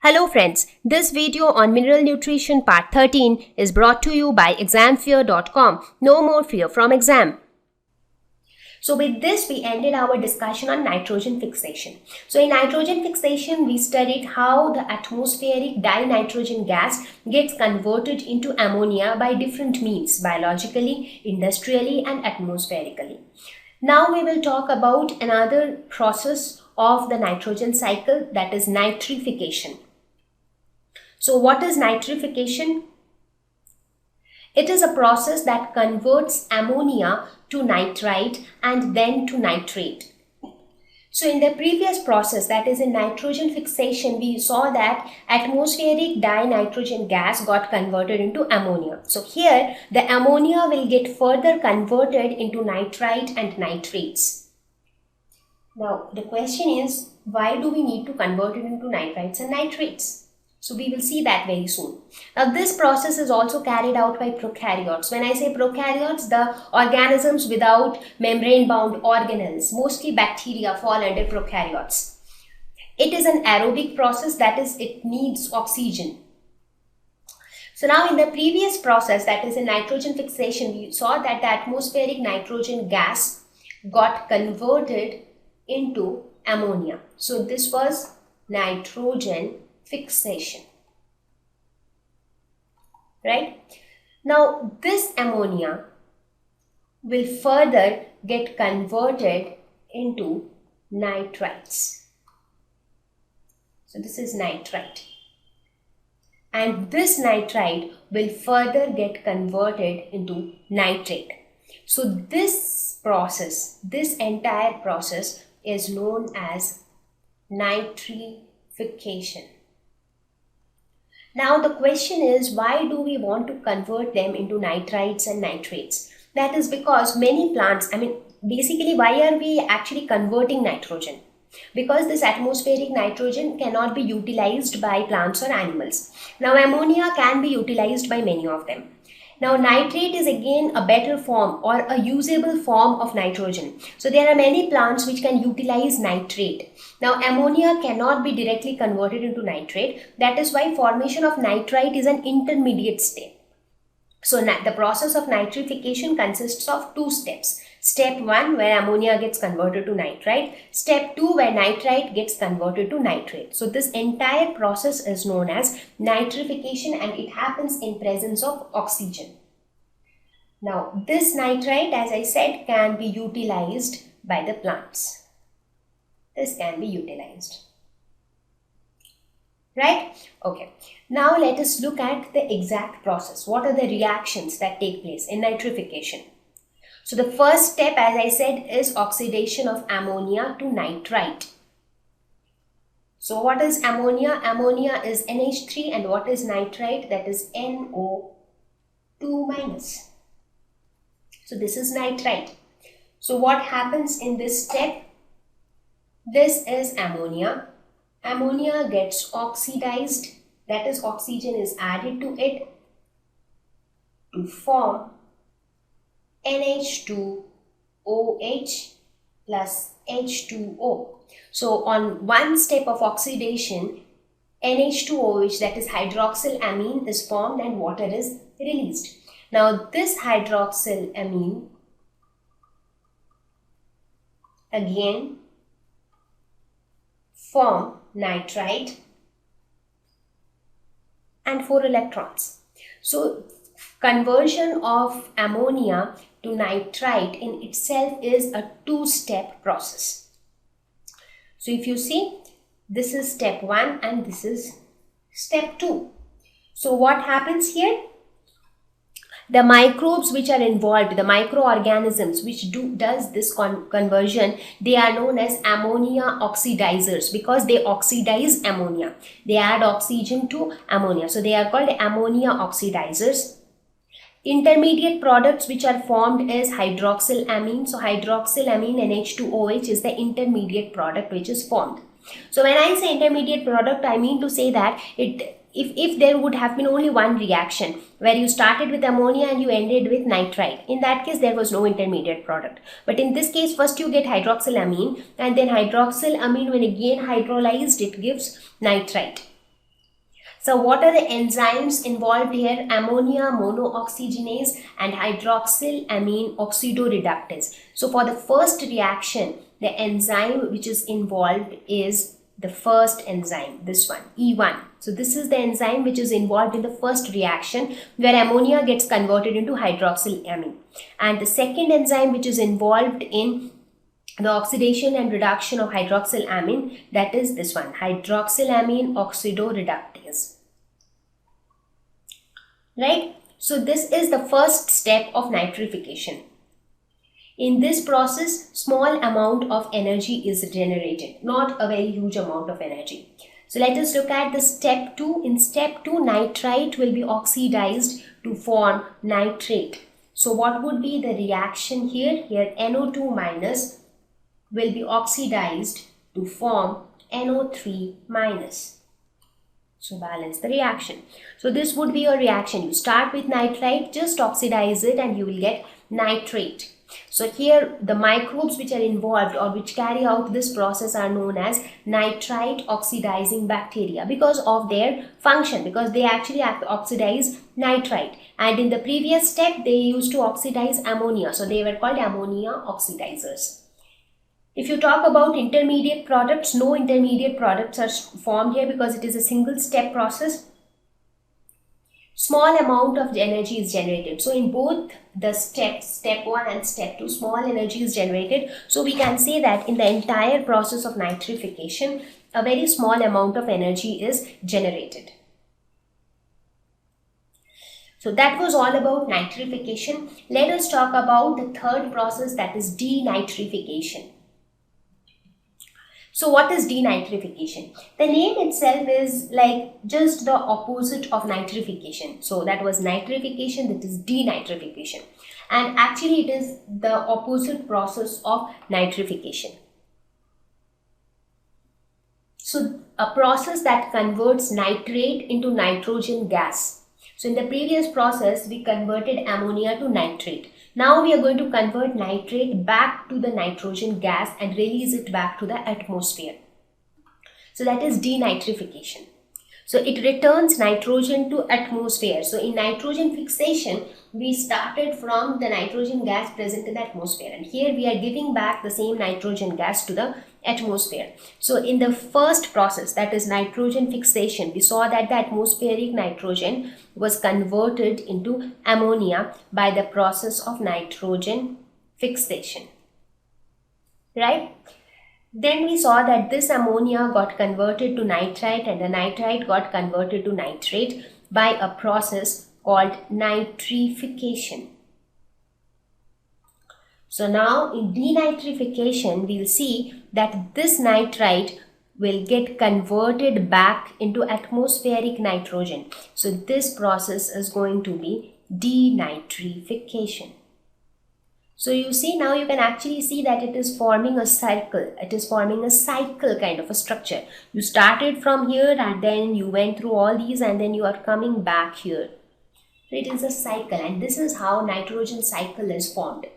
Hello friends, this video on mineral nutrition part 13 is brought to you by examfear.com. No more fear from exam. So with this we ended our discussion on nitrogen fixation. So in nitrogen fixation we studied how the atmospheric dinitrogen gas gets converted into ammonia by different means, biologically, industrially and atmospherically. Now we will talk about another process of the nitrogen cycle, that is nitrification. So what is nitrification? It is a process that converts ammonia to nitrite and then to nitrate. So in the previous process, that is in nitrogen fixation, we saw that atmospheric dinitrogen gas got converted into ammonia. So here the ammonia will get further converted into nitrite and nitrates. Now the question is, why do we need to convert it into nitrites and nitrates? So we will see that very soon. Now this process is also carried out by prokaryotes. When I say prokaryotes, the organisms without membrane-bound organelles, mostly bacteria, fall under prokaryotes. It is an aerobic process, that is, it needs oxygen. So now in the previous process, that is in nitrogen fixation, we saw that the atmospheric nitrogen gas got converted into ammonia. So this was nitrogen fixation, right? Now this ammonia will further get converted into nitrites. So this is nitrite, and this nitrite will further get converted into nitrate. So this process, this entire process is known as nitrification. Now the question is, why do we want to convert them into nitrites and nitrates? That is because many plants, basically why are we actually converting nitrogen? Because this atmospheric nitrogen cannot be utilized by plants or animals. Now ammonia can be utilized by many of them. Now nitrate is again a better form or a usable form of nitrogen. So there are many plants which can utilize nitrate. Now ammonia cannot be directly converted into nitrate. That is why formation of nitrite is an intermediate step. So the process of nitrification consists of two steps. Step 1, where ammonia gets converted to nitrite. Step 2, where nitrite gets converted to nitrate. So this entire process is known as nitrification, and it happens in presence of oxygen. Now this nitrite, as I said, can be utilized by the plants. This can be utilized. Right? Okay. Now let us look at the exact process. What are the reactions that take place in nitrification? So the first step, as I said, is oxidation of ammonia to nitrite. So what is ammonia? Ammonia is NH3, and what is nitrite? That is NO2 minus. So this is nitrite. So what happens in this step? This is ammonia. Ammonia gets oxidized, that is, oxygen is added to it to form NH2OH plus H2O. So on one step of oxidation, NH2OH, that is hydroxylamine, is formed and water is released. Now this hydroxylamine again form nitrite and 4 electrons. So conversion of ammonia to nitrite in itself is a two-step process. So if you see, this is step 1 and this is step 2. So what happens here? The microbes which are involved, the microorganisms which does this conversion, they are known as ammonia oxidizers because they oxidize ammonia. They add oxygen to ammonia. So they are called ammonia oxidizers. Intermediate products which are formed is hydroxylamine. So hydroxylamine NH2OH is the intermediate product which is formed. So when I say intermediate product, I mean to say that if there would have been only one reaction where you started with ammonia and you ended with nitrite, in that case there was no intermediate product. But in this case, first you get hydroxylamine, and then hydroxylamine, when again hydrolyzed, it gives nitrite. So what are the enzymes involved here? Ammonia monooxygenase and hydroxylamine oxidoreductase. So for the first reaction, the enzyme which is involved is the first enzyme, this one, E1. So this is the enzyme which is involved in the first reaction where ammonia gets converted into hydroxylamine. And the second enzyme which is involved in the oxidation and reduction of hydroxylamine, that is this one, hydroxylamine oxidoreductase. Right? So this is the first step of nitrification. In this process, small amount of energy is generated, not a very huge amount of energy. So let us look at the step 2. In step 2, nitrite will be oxidized to form nitrate. So what would be the reaction here? Here NO2 minus will be oxidized to form NO3 minus. So balance the reaction. So this would be your reaction. You start with nitrite, just oxidize it and you will get nitrate. So here the microbes which are involved or which carry out this process are known as nitrite oxidizing bacteria because of their function, because they actually oxidize nitrite. And in the previous step they used to oxidize ammonia. So they were called ammonia oxidizers. If you talk about intermediate products, no intermediate products are formed here because it is a single step process. Small amount of energy is generated. So in both the steps, step 1 and step 2, small energy is generated. So we can say that in the entire process of nitrification, a very small amount of energy is generated. So that was all about nitrification. Let us talk about the third process, that is denitrification. So what is denitrification? The name itself is like just the opposite of nitrification. So that was nitrification, that is denitrification. And actually it is the opposite process of nitrification. So a process that converts nitrate into nitrogen gas. So in the previous process, we converted ammonia to nitrate. Now we are going to convert nitrate back to the nitrogen gas and release it back to the atmosphere. So that is denitrification. So it returns nitrogen to atmosphere. So in nitrogen fixation, we started from the nitrogen gas present in the atmosphere. And here we are giving back the same nitrogen gas to the atmosphere. So in the first process, that is nitrogen fixation, we saw that the atmospheric nitrogen was converted into ammonia by the process of nitrogen fixation. Right? Then we saw that this ammonia got converted to nitrite and the nitrite got converted to nitrate by a process called nitrification. So now in denitrification, we'll see that this nitrite will get converted back into atmospheric nitrogen. So this process is going to be denitrification. So you see, now you can actually see that it is forming a circle. It is forming a cycle kind of a structure. You started from here and then you went through all these and then you are coming back here. So it is a cycle, and this is how nitrogen cycle is formed.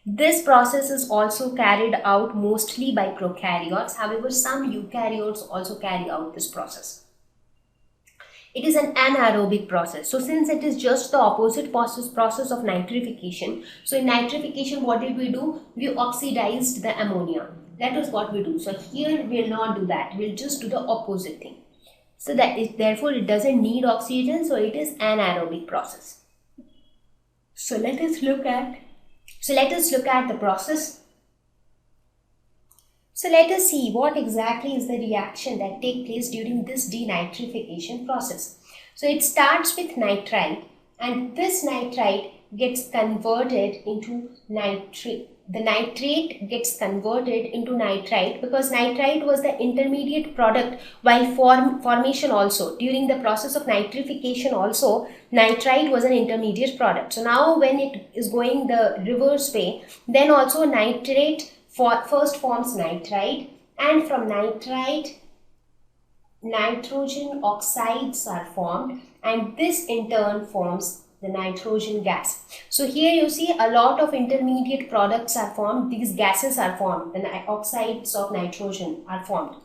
This process is also carried out mostly by prokaryotes. However, some eukaryotes also carry out this process. It is an anaerobic process. So since it is just the opposite process of nitrification, so in nitrification, what did we do? We oxidized the ammonia. That is what we do. So here we will not do that. We will just do the opposite thing. So therefore it doesn't need oxygen. So it is anaerobic process. So let us look at the process. So let us see what exactly is the reaction that takes place during this denitrification process. So it starts with nitrite, and this nitrite gets converted into nitrate. The nitrate gets converted into nitrite because nitrite was the intermediate product while formation also. During the process of nitrification also, nitrite was an intermediate product. So now when it is going the reverse way, then also nitrate first forms nitrite, and from nitrite nitrogen oxides are formed, and this in turn forms the nitrogen gas. So here you see a lot of intermediate products are formed. These gases are formed. The oxides of nitrogen are formed.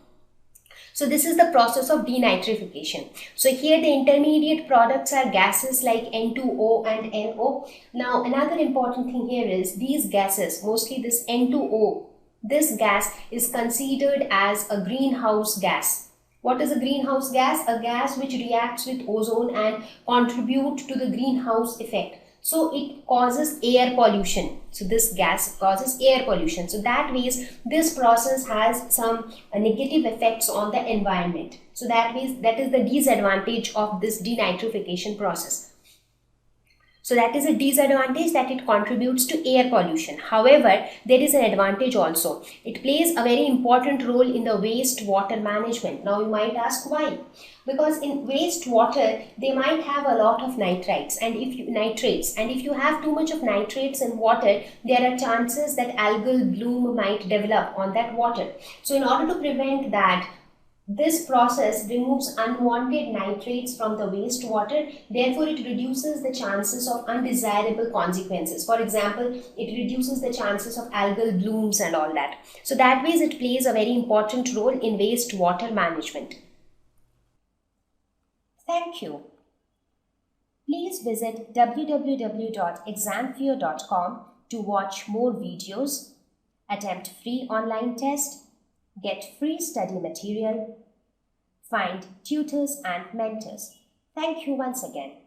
So this is the process of denitrification. So here the intermediate products are gases like N2O and NO. Now another important thing here is these gases, mostly this N2O, this gas is considered as a greenhouse gas. What is a greenhouse gas? A gas which reacts with ozone and contribute to the greenhouse effect. So it causes air pollution. So this gas causes air pollution. So that means this process has some negative effects on the environment. So that means that is the disadvantage of this denitrification process. So that is a disadvantage, that it contributes to air pollution. However, there is an advantage also. It plays a very important role in the wastewater management. Now you might ask why? Because in wastewater, they might have a lot of nitrates, and if you have too much of nitrates in water, there are chances that algal bloom might develop on that water. So in order to prevent that, this process removes unwanted nitrates from the wastewater, therefore it reduces the chances of undesirable consequences. For example, it reduces the chances of algal blooms and all that. So that way it plays a very important role in wastewater management. Thank you. Please visit www.examfear.com to watch more videos, attempt free online test, get free study material, find tutors and mentors. Thank you once again.